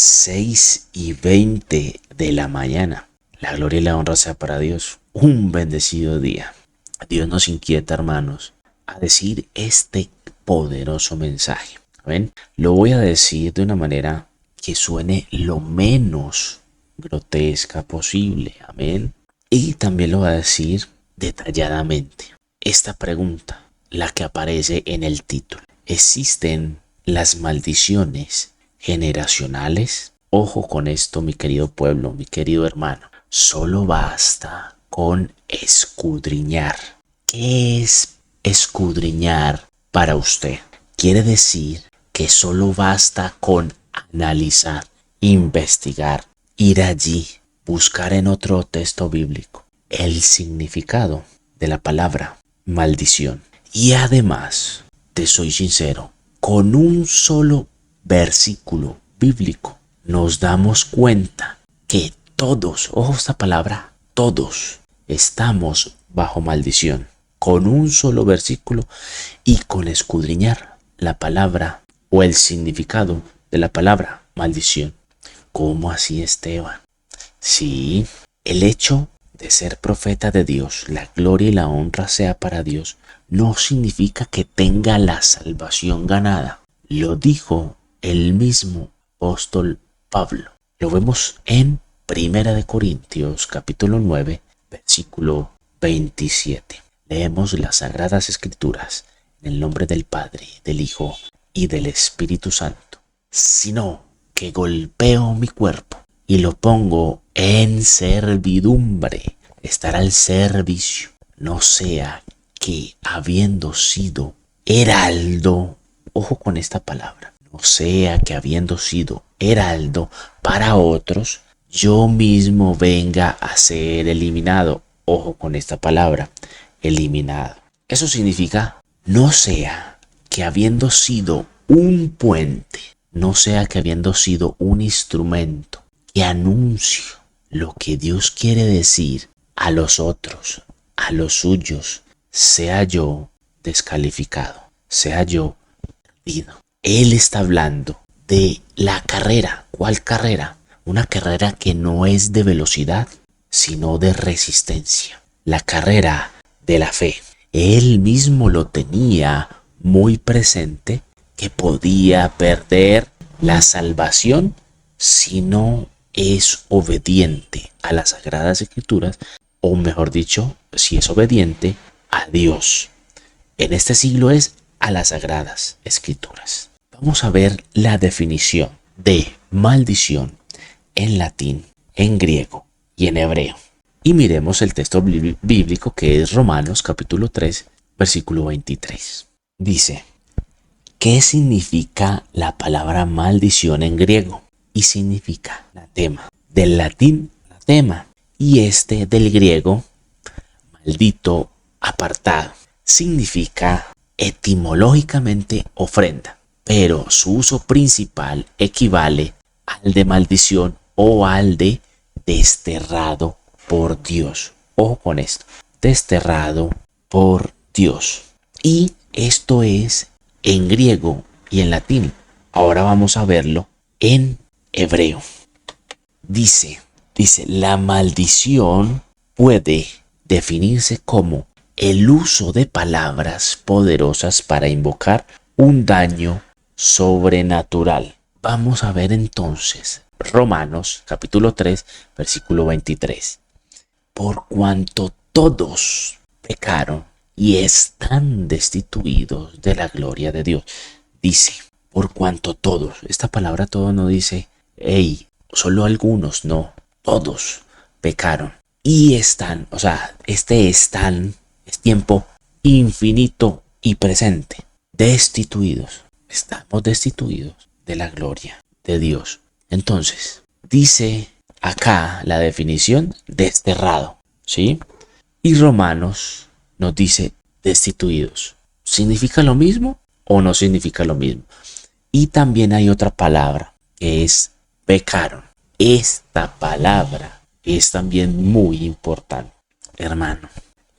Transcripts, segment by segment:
6:20 de la mañana. La gloria y la honra sea para Dios. Un bendecido día. Dios nos inquieta, hermanos, a decir este poderoso mensaje. ¿Ven? Lo voy a decir de una manera que suene lo menos grotesca posible. Amén. Y también lo voy a decir detalladamente. Esta pregunta, la que aparece en el título. ¿Existen las maldiciones generacionales? Ojo con esto, mi querido pueblo, mi querido hermano. Solo basta con escudriñar. ¿Qué es escudriñar para usted? Quiere decir que solo basta con analizar, investigar, ir allí, buscar en otro texto bíblico el significado de la palabra maldición. Y además, te soy sincero, con un solo versículo bíblico nos damos cuenta que todos, ojo esta palabra, todos estamos bajo maldición. Con un solo versículo y con escudriñar la palabra o el significado de la palabra maldición. ¿Cómo así, Esteban? Sí, el hecho de ser profeta de Dios, la gloria y la honra sea para Dios, no significa que tenga la salvación ganada. Lo dijo el mismo apóstol Pablo. Lo vemos en 1 Corintios capítulo 9, versículo 27. Leemos las Sagradas Escrituras en el nombre del Padre, del Hijo y del Espíritu Santo. Sino que golpeo mi cuerpo y lo pongo en servidumbre, estar al servicio, no sea que habiendo sido heraldo, ojo con esta palabra, no sea que habiendo sido heraldo para otros, yo mismo venga a ser eliminado. Ojo con esta palabra, eliminado. Eso significa, no sea que habiendo sido un puente, no sea que habiendo sido un instrumento que anuncio lo que Dios quiere decir a los otros, a los suyos, sea yo descalificado, sea yo perdido. Él está hablando de la carrera. ¿Cuál carrera? Una carrera que no es de velocidad, sino de resistencia. La carrera de la fe. Él mismo lo tenía muy presente, que podía perder la salvación si no es obediente a las Sagradas Escrituras, o mejor dicho, si es obediente a Dios. En este siglo es a las Sagradas Escrituras. Vamos a ver la definición de maldición en latín, en griego y en hebreo. Y miremos el texto bíblico que es Romanos capítulo 3, versículo 23. Dice, ¿qué significa la palabra maldición en griego? Y significa anatema. Del latín, anatema. Y del griego, maldito, apartado. Significa etimológicamente ofrenda. Pero su uso principal equivale al de maldición o al de desterrado por Dios. Ojo con esto. Desterrado por Dios. Y esto es en griego y en latín. Ahora vamos a verlo en hebreo. Dice, la maldición puede definirse como el uso de palabras poderosas para invocar un daño sobrenatural. Vamos a ver entonces Romanos capítulo 3, versículo 23. Por cuanto todos pecaron y están destituidos de la gloria de Dios. Dice, por cuanto todos. Esta palabra todo no dice, hey, solo algunos, no. Todos pecaron y están, o sea, están es tiempo infinito y presente. Destituidos. Estamos destituidos de la gloria de Dios. Entonces, dice acá la definición desterrado, ¿sí? Y Romanos nos dice destituidos. ¿Significa lo mismo o no significa lo mismo? Y también hay otra palabra que es pecaron. Esta palabra es también muy importante. Hermano,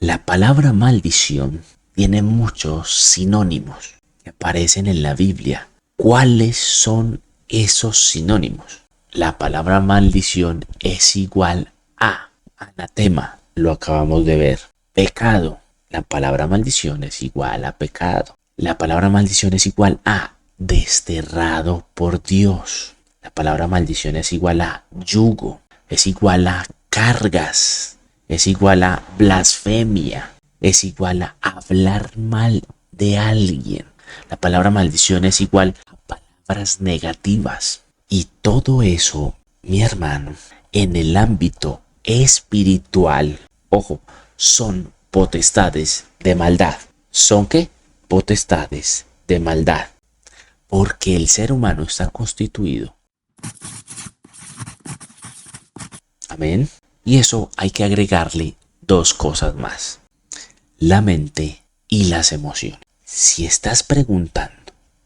la palabra maldición tiene muchos sinónimos que aparecen en la Biblia. ¿Cuáles son esos sinónimos? La palabra maldición es igual a anatema, lo acabamos de ver. Pecado, la palabra maldición es igual a pecado. La palabra maldición es igual a desterrado por Dios. La palabra maldición es igual a yugo, es igual a cargas, es igual a blasfemia, es igual a hablar mal de alguien. La palabra maldición es igual a palabras negativas. Y todo eso, mi hermano, en el ámbito espiritual, ojo, son potestades de maldad. ¿Son qué? Potestades de maldad. Porque el ser humano está constituido. Amén. Y eso hay que agregarle dos cosas más. La mente y las emociones. Si estás preguntando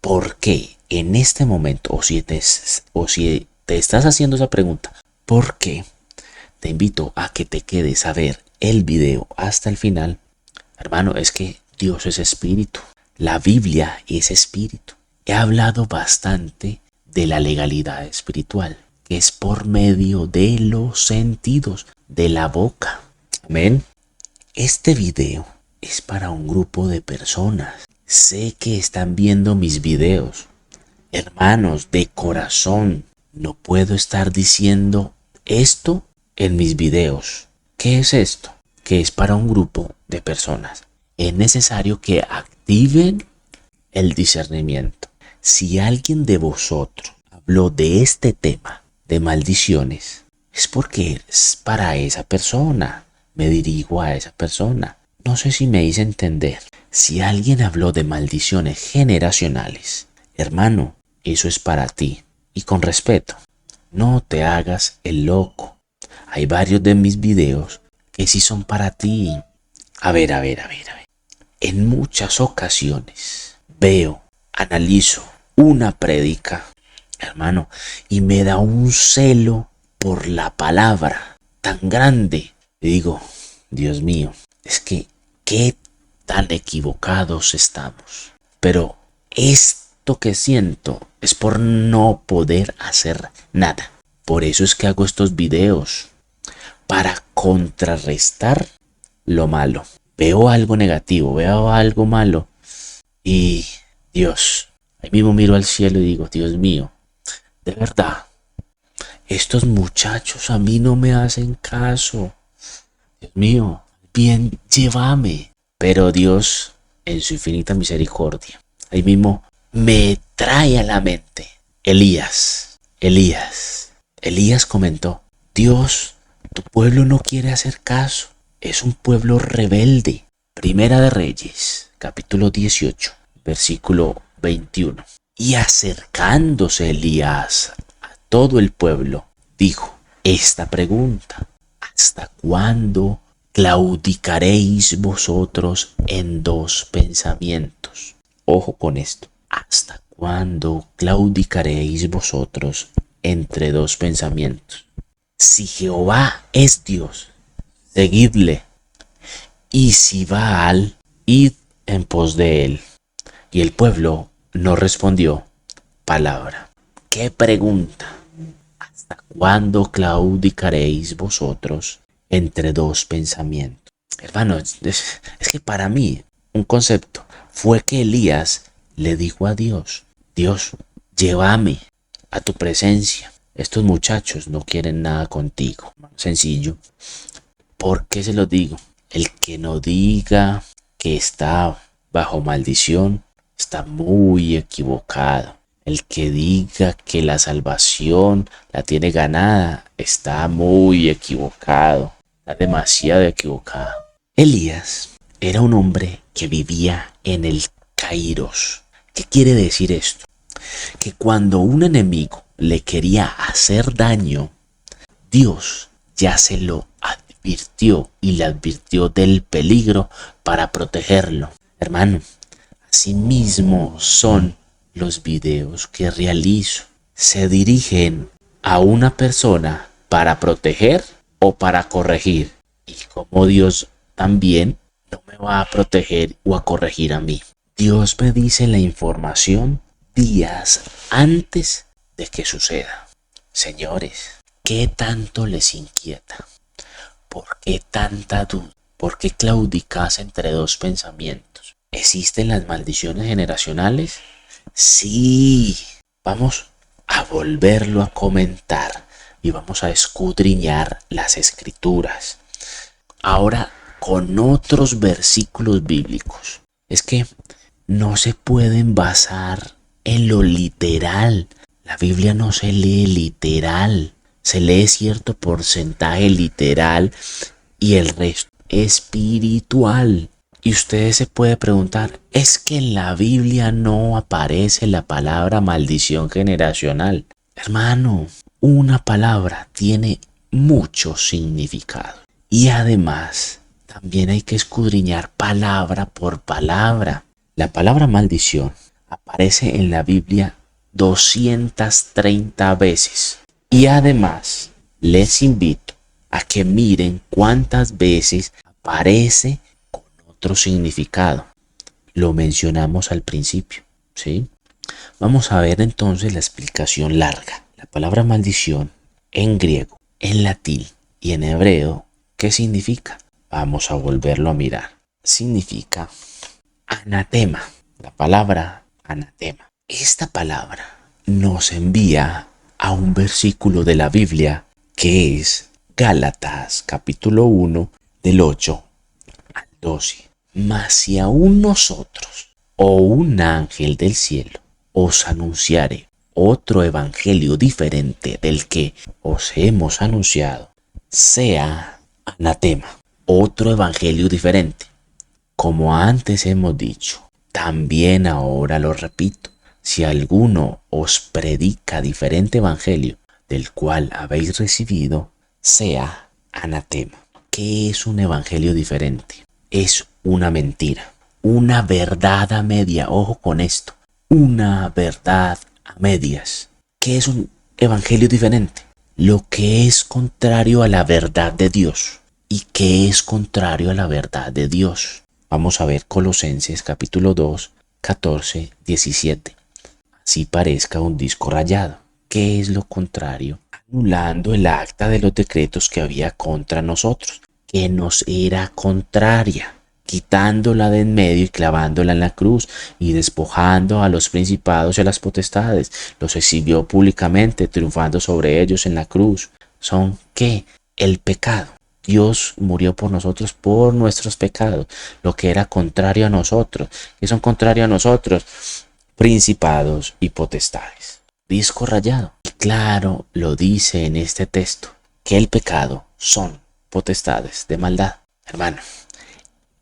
por qué en este momento, o si te estás haciendo esa pregunta, ¿por qué? Te invito a que te quedes a ver el video hasta el final. Hermano, es que Dios es espíritu. La Biblia es espíritu. He hablado bastante de la legalidad espiritual, que es por medio de los sentidos, de la boca. Amén. Este video es para un grupo de personas. Sé que están viendo mis videos. Hermanos, de corazón, no puedo estar diciendo esto en mis videos. ¿Qué es esto? Que es para un grupo de personas. Es necesario que activen el discernimiento. Si alguien de vosotros habló de este tema de maldiciones, es porque es para esa persona. Me dirijo a esa persona. No sé si me hice entender. Si alguien habló de maldiciones generacionales, hermano, eso es para ti. Y con respeto, no te hagas el loco. Hay varios de mis videos que sí son para ti. A ver. En muchas ocasiones veo, analizo una prédica, hermano, y me da un celo por la palabra tan grande. Y digo, Dios mío, es que qué tan equivocados estamos. Pero esto que siento es por no poder hacer nada. Por eso es que hago estos videos, para contrarrestar lo malo. Veo algo negativo, veo algo malo y Dios, ahí mismo miro al cielo y digo, Dios mío, de verdad, estos muchachos a mí no me hacen caso. Dios mío, bien, llévame. Pero Dios, en su infinita misericordia, ahí mismo me trae a la mente Elías. Elías comentó, Dios, tu pueblo no quiere hacer caso. Es un pueblo rebelde. Primera de Reyes, capítulo 18, versículo 21. Y acercándose Elías a todo el pueblo, dijo esta pregunta: ¿hasta cuándo claudicaréis vosotros en dos pensamientos? Ojo con esto. ¿Hasta cuándo claudicaréis vosotros entre dos pensamientos? Si Jehová es Dios, seguidle, y si Baal, id en pos de él. Y el pueblo no respondió palabra. ¿Qué pregunta? ¿Hasta cuándo claudicaréis vosotros entre dos pensamientos? Hermanos, es que para mí un concepto fue que Elías le dijo a Dios, Dios, llévame a tu presencia. Estos muchachos no quieren nada contigo. Sencillo. ¿Por qué se lo digo? El que no diga que está bajo maldición está muy equivocado. El que diga que la salvación la tiene ganada está muy equivocado. Está demasiado equivocado. Elías era un hombre que vivía en el Kairos. ¿Qué quiere decir esto? Que cuando un enemigo le quería hacer daño, Dios ya se lo advirtió y le advirtió del peligro para protegerlo. Hermano, así mismo son los videos que realizo. Se dirigen a una persona para proteger o para corregir. Y como Dios también no me va a proteger o a corregir a mí. Dios me dice la información días antes de que suceda. Señores, ¿qué tanto les inquieta? ¿Por qué tanta duda? ¿Por qué claudicás entre dos pensamientos? ¿Existen las maldiciones generacionales? Sí. Vamos a volverlo a comentar y vamos a escudriñar las escrituras. Ahora con otros versículos bíblicos. Es que no se pueden basar en lo literal. La Biblia no se lee literal. Se lee cierto porcentaje literal y el resto espiritual. Y usted se puede preguntar, ¿es que en la Biblia no aparece la palabra maldición generacional? Hermano, una palabra tiene mucho significado. Y además, también hay que escudriñar palabra por palabra. La palabra maldición aparece en la Biblia 230 veces. Y además, les invito a que miren cuántas veces aparece con otro significado. Lo mencionamos al principio, ¿sí? Vamos a ver entonces la explicación larga. La palabra maldición en griego, en latín y en hebreo, ¿qué significa? Vamos a volverlo a mirar. Significa anatema. La palabra anatema. Esta palabra nos envía a un versículo de la Biblia que es Gálatas capítulo 1 del 8 al 12. Mas si aún nosotros o un ángel del cielo os anunciare otro evangelio diferente del que os hemos anunciado, sea anatema. Otro evangelio diferente. Como antes hemos dicho, también ahora lo repito, si alguno os predica diferente evangelio del cual habéis recibido, sea anatema. ¿Qué es un evangelio diferente? Es una mentira, una verdad a media. Ojo con esto, una verdad a medias. ¿Qué es un evangelio diferente? Lo que es contrario a la verdad de Dios. ¿Y qué es contrario a la verdad de Dios? Vamos a ver Colosenses capítulo 2, 14, 17. Así parezca un disco rayado. ¿Qué es lo contrario? Anulando el acta de los decretos que había contra nosotros, que nos era contraria, quitándola de en medio y clavándola en la cruz, y despojando a los principados y a las potestades, los exhibió públicamente, triunfando sobre ellos en la cruz. ¿Son qué? El pecado. Dios murió por nosotros, por nuestros pecados, lo que era contrario a nosotros. ¿Qué son contrario a nosotros? Principados y potestades. Disco rayado. Y claro, lo dice en este texto, que el pecado son potestades de maldad. Hermano,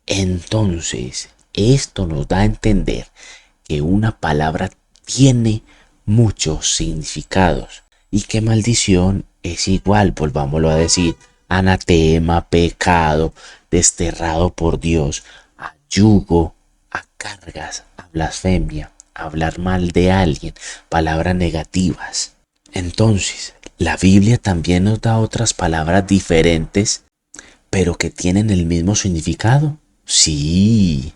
entonces esto nos da a entender que una palabra tiene muchos significados y que maldición es igual, volvámoslo a decir, anatema, pecado, desterrado por Dios, a yugo, a cargas, a blasfemia, a hablar mal de alguien, palabras negativas. Entonces, la Biblia también nos da otras palabras diferentes, pero que tienen el mismo significado. Sí,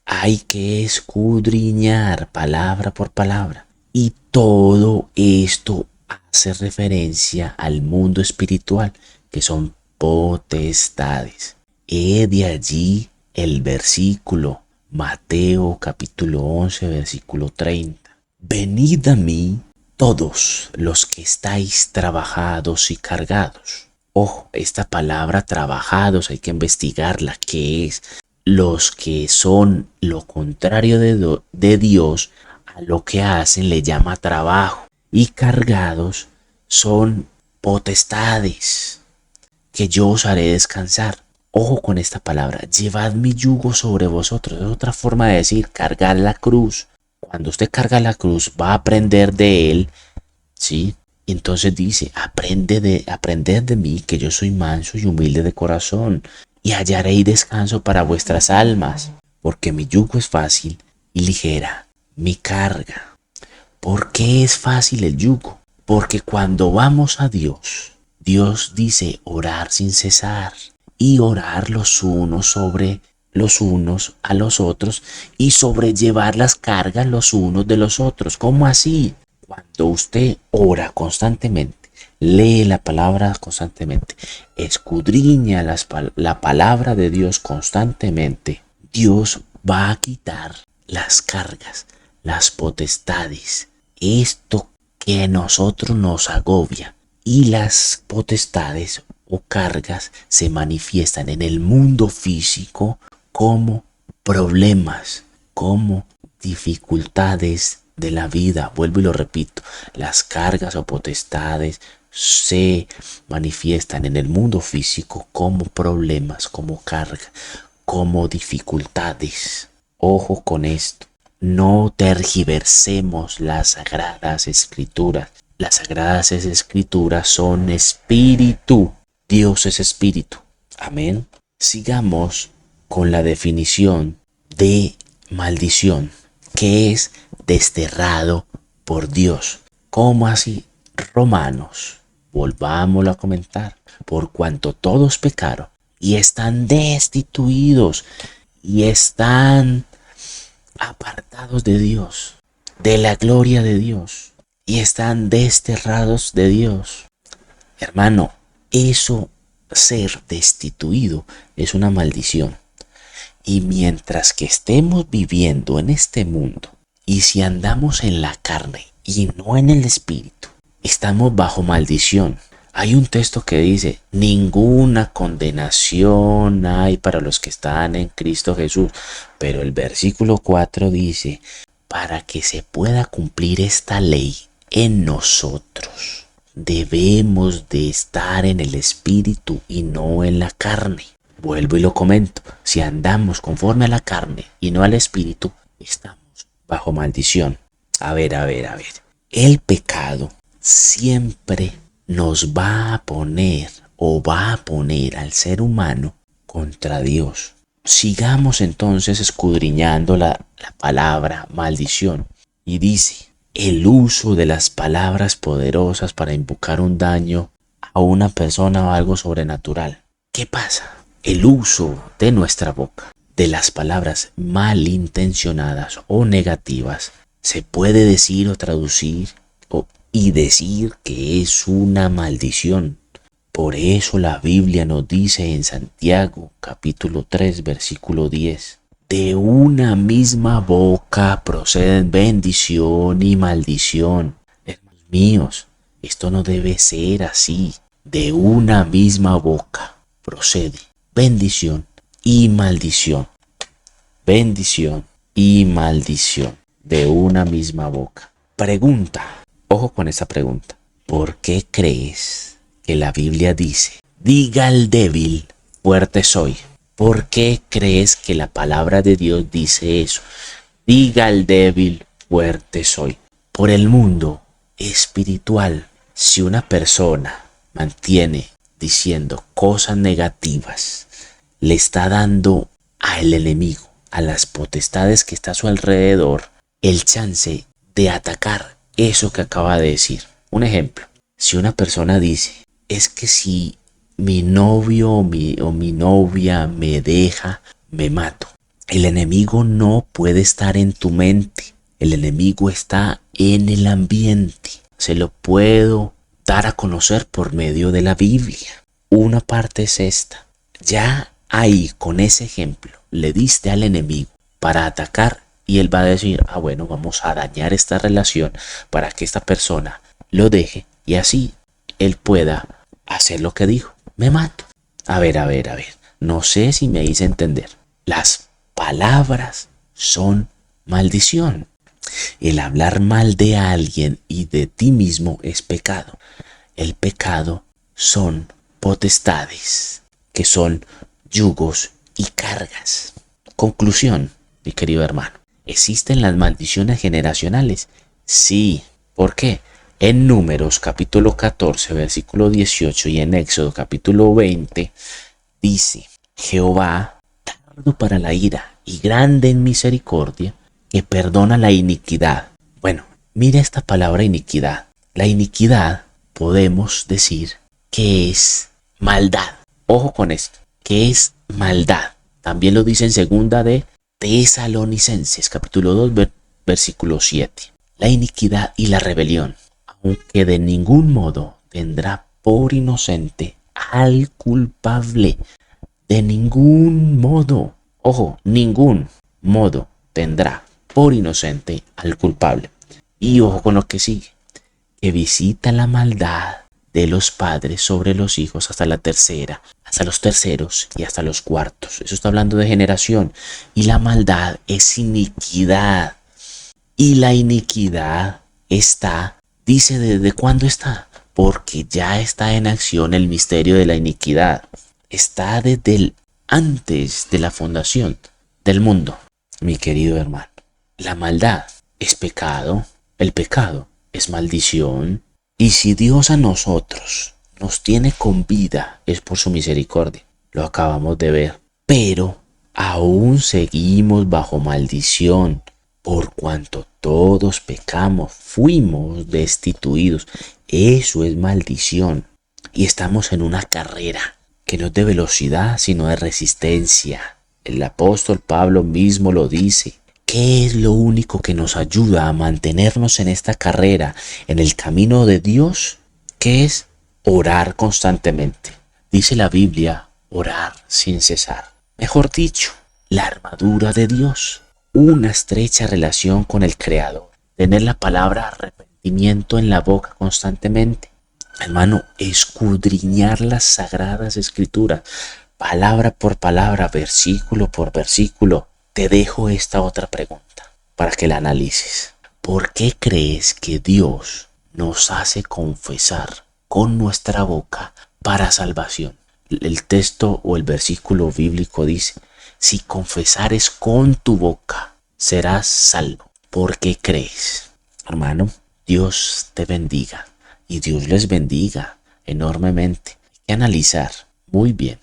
hay que escudriñar palabra por palabra. Y todo esto hace referencia al mundo espiritual, que son potestades. De allí el versículo, Mateo capítulo 11, versículo 30. Venid a mí todos los que estáis trabajados y cargados. Ojo, esta palabra trabajados hay que investigarla, ¿qué es? Los que son lo contrario de Dios, a lo que hacen le llama trabajo. Y cargados son potestades, que yo os haré descansar. Ojo con esta palabra, llevad mi yugo sobre vosotros. Es otra forma de decir cargar la cruz. Cuando usted carga la cruz va a aprender de él, ¿sí? Y entonces dice, aprended de mí, que yo soy manso y humilde de corazón, y hallaréis descanso para vuestras almas, porque mi yugo es fácil y ligera mi carga. ¿Por qué es fácil el yugo? Porque cuando vamos a Dios, Dios dice orar sin cesar y orar los unos sobre los unos a los otros y sobrellevar las cargas los unos de los otros. ¿Cómo así? Cuando usted ora constantemente, lee la palabra constantemente, escudriña la palabra de Dios constantemente, Dios va a quitar las cargas, las potestades, esto que a nosotros nos agobia. Y las potestades o cargas se manifiestan en el mundo físico como problemas, como dificultades de la vida. Vuelvo y lo repito, las cargas o potestades se manifiestan en el mundo físico como problemas, como carga, como dificultades. Ojo con esto, no tergiversemos las sagradas escrituras. Las sagradas escrituras son espíritu. Dios es espíritu. Amén. Sigamos con la definición de maldición, que es desterrado por Dios. ¿Cómo así? Romanos, volvámoslo a comentar. Por cuanto todos pecaron y están destituidos y están apartados de Dios, de la gloria de Dios, y están desterrados de Dios. Hermano, eso, ser destituido, es una maldición. Y mientras que estemos viviendo en este mundo, y si andamos en la carne y no en el espíritu, estamos bajo maldición. Hay un texto que dice, ninguna condenación hay para los que están en Cristo Jesús. Pero el versículo 4 dice, para que se pueda cumplir esta ley en nosotros, debemos de estar en el espíritu y no en la carne. Vuelvo y lo comento, si andamos conforme a la carne y no al espíritu, estamos bajo maldición. A ver. El pecado siempre nos va a poner o va a poner al ser humano contra Dios. Sigamos entonces escudriñando la palabra maldición. Y dice, el uso de las palabras poderosas para invocar un daño a una persona o algo sobrenatural. ¿Qué pasa? El uso de nuestra boca, de las palabras malintencionadas o negativas, se puede decir o traducir y decir que es una maldición. Por eso la Biblia nos dice en Santiago capítulo 3 versículo 10, de una misma boca proceden bendición y maldición. Hermanos míos, esto no debe ser así. De una misma boca procede bendición y maldición. Bendición y maldición de una misma boca. Pregunta, ojo con esta pregunta. ¿Por qué crees que la Biblia dice, diga al débil, fuerte soy? ¿Por qué crees que la palabra de Dios dice eso? Diga al débil, fuerte soy. Por el mundo espiritual, si una persona mantiene diciendo cosas negativas, le está dando al enemigo, a las potestades que está a su alrededor, el chance de atacar eso que acaba de decir. Un ejemplo, si una persona dice, es que si mi novio o mi novia me deja, me mato. El enemigo no puede estar en tu mente. El enemigo está en el ambiente. Se lo puedo dar a conocer por medio de la Biblia. Una parte es esta. Ya ahí, con ese ejemplo, le diste al enemigo para atacar y él va a decir, bueno, vamos a dañar esta relación para que esta persona lo deje y así él pueda hacer lo que dijo. Me mato. A ver. No sé si me hice entender. Las palabras son maldición. El hablar mal de alguien y de ti mismo es pecado. El pecado son potestades, que son yugos y cargas. Conclusión, mi querido hermano. ¿Existen las maldiciones generacionales? Sí. ¿Por qué? En Números capítulo 14 versículo 18 y en Éxodo capítulo 20 dice, Jehová, tardo para la ira y grande en misericordia, que perdona la iniquidad. Bueno, mira esta palabra iniquidad. La iniquidad podemos decir que es maldad. Ojo con esto, que es maldad. También lo dice en segunda de Tesalonicenses capítulo 2 versículo 7. la iniquidad y la rebelión, aunque de ningún modo tendrá por inocente al culpable. De ningún modo, ojo, ningún modo tendrá por inocente al culpable. Y ojo con lo que sigue, que visita la maldad de los padres sobre los hijos hasta la tercera, hasta los terceros y hasta los cuartos. Eso está hablando de generación. Y la maldad es iniquidad. Y la iniquidad está, dice desde cuándo está, porque ya está en acción el misterio de la iniquidad. Está desde el antes de la fundación del mundo. Mi querido hermano, la maldad es pecado, el pecado es maldición, y si Dios a nosotros nos tiene con vida es por su misericordia, lo acabamos de ver, pero aún seguimos bajo maldición, por cuanto todos pecamos, fuimos destituidos. Eso es maldición. Y estamos en una carrera que no es de velocidad, sino de resistencia. El apóstol Pablo mismo lo dice. ¿Qué es lo único que nos ayuda a mantenernos en esta carrera, en el camino de Dios? ¿Qué es? Orar constantemente. Dice la Biblia, orar sin cesar. Mejor dicho, la armadura de Dios. Una estrecha relación con el Creador. Tener la palabra arrepentimiento en la boca constantemente. Hermano, escudriñar las sagradas escrituras, palabra por palabra, versículo por versículo. Te dejo esta otra pregunta para que la analices. ¿Por qué crees que Dios nos hace confesar con nuestra boca para salvación? El texto o el versículo bíblico dice, si confesares con tu boca, serás salvo. ¿Por qué crees? Hermano, Dios te bendiga y Dios les bendiga enormemente. Hay que analizar muy bien